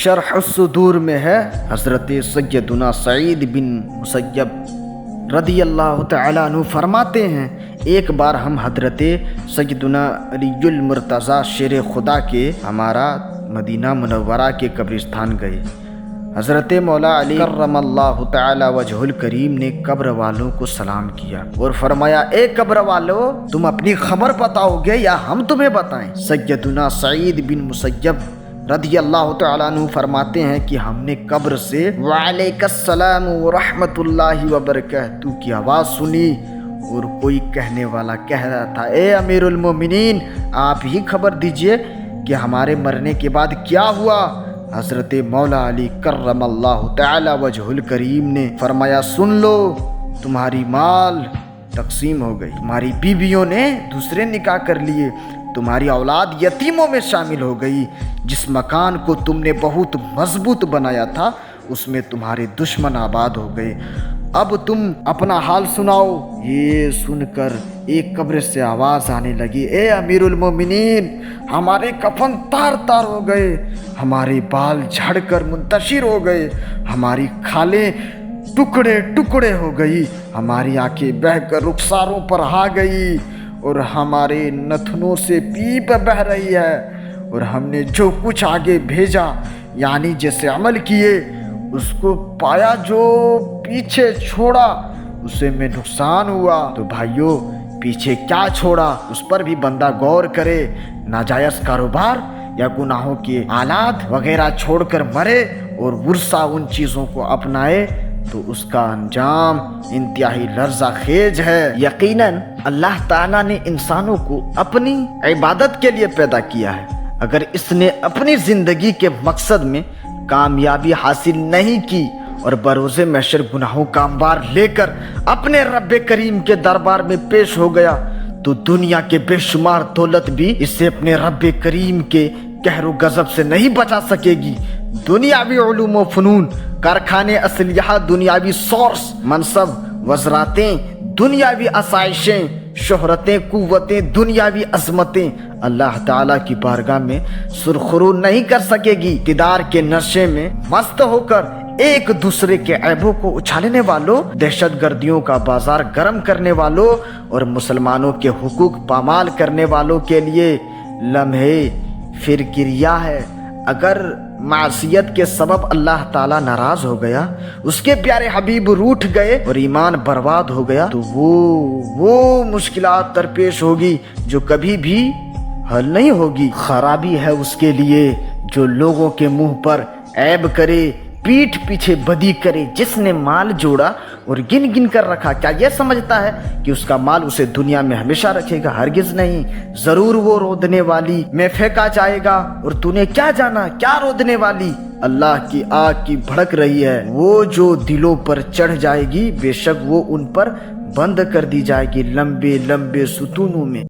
شرح الصدور میں ہے، حضرت سیدنا سعید بن مسیب رضی اللہ تعالیٰ عنہ فرماتے ہیں، ایک بار ہم حضرت سیدنا علی المرتضیٰ شیر خدا کے ہمارا مدینہ منورہ کے قبرستان گئے۔ حضرت مولا علی کرم اللہ تعالی وجہ الکریم نے قبر والوں کو سلام کیا اور فرمایا، اے قبر والوں، تم اپنی خبر بتاؤ گے یا ہم تمہیں بتائیں؟ سیدنا سعید بن مسیب رضی اللہ تعالیٰ عنہ فرماتے ہیں کہ ہم نے قبر سے وعلیک السلام ورحمۃ اللہ وبرکاتہ کی آواز سنی اور کوئی کہنے والا کہہ رہا تھا، اے امیر المومنین، آپ ہی خبر دیجئے کہ ہمارے مرنے کے بعد کیا ہوا؟ حضرت مولا علی کرم اللہ تعالی وجہ الکریم نے فرمایا، سن لو، تمہاری مال تقسیم ہو گئی، تمہاری بیویوں نے دوسرے نکاح کر لیے، تمہاری اولاد یتیموں میں شامل ہو گئی، جس مکان کو تم نے بہت مضبوط بنایا تھا اس میں تمہارے دشمن آباد ہو گئے، اب تم اپنا حال سناؤ۔ یہ سن کر ایک قبر سے آواز آنے لگی، اے امیر المومنین، ہمارے کفن تار تار ہو گئے، ہمارے بال جھڑ کر منتشر ہو گئے، ہماری کھالیں ٹکڑے ٹکڑے ہو گئی، ہماری آنکھیں بہہ کر رخساروں پر آ گئی اور ہمارے نتنوں سے پیپ بہہ رہی ہے، اور ہم نے جو کچھ آگے بھیجا یعنی جیسے عمل کیے اس کو پایا، جو پیچھے چھوڑا اسے میں نقصان ہوا۔ تو بھائیو، پیچھے کیا چھوڑا اس پر بھی بندہ غور کرے، ناجائز کاروبار یا گناہوں کے آلات وغیرہ چھوڑ کر مرے اور ورثہ ان چیزوں کو اپنائے تو اس کا انجام انتہائی لرزہ خیز ہے۔ یقیناً اللہ تعالیٰ نے انسانوں کو اپنی عبادت کے لیے پیدا کیا ہے، اگر اس نے اپنی زندگی کے مقصد میں کامیابی حاصل نہیں کی اور بروز محشر گناہوں کا انبار لے کر اپنے رب کریم کے دربار میں پیش ہو گیا تو دنیا کے بے شمار دولت بھی اسے اپنے رب کریم کے قہر و غضب سے نہیں بچا سکے گی۔ دنیاوی علوم و فنون، کارخانے اسلحہ، دنیاوی سورس، منصب، وزارتیں، دنیاوی آسائشیں، شہرتیں، قوتیں، دنیاوی عظمتیں اللہ تعالیٰ کی بارگاہ میں سرخرو نہیں کر سکے گی۔ اقتدار کے نشے میں مست ہو کر ایک دوسرے کے عیبوں کو اچھالنے والوں، دہشت گردیوں کا بازار گرم کرنے والوں اور مسلمانوں کے حقوق پامال کرنے والوں کے لیے لمحے فرکریہ ہے۔ اگر معصیت کے سبب اللہ تعالیٰ ناراض ہو گیا، اس کے پیارے حبیب روٹھ گئے اور ایمان برباد ہو گیا تو وہ مشکلات درپیش ہوگی جو کبھی بھی حل نہیں ہوگی۔ خرابی ہے اس کے لیے جو لوگوں کے منہ پر عیب کرے، پیٹھ پیچھے بدی کرے، جس نے مال جوڑا اور گن گن کر رکھا، کیا یہ سمجھتا ہے کہ اس کا مال اسے دنیا میں ہمیشہ رکھے گا؟ ہرگز نہیں، ضرور وہ رودنے والی میں پھینکا جائے گا، اور تو نے کیا جانا کیا رودنے والی؟ اللہ کی آگ کی بھڑک رہی ہے، وہ جو دلوں پر چڑھ جائے گی بے شک وہ ان پر بند کر دی جائے گی لمبے لمبے ستونوں میں۔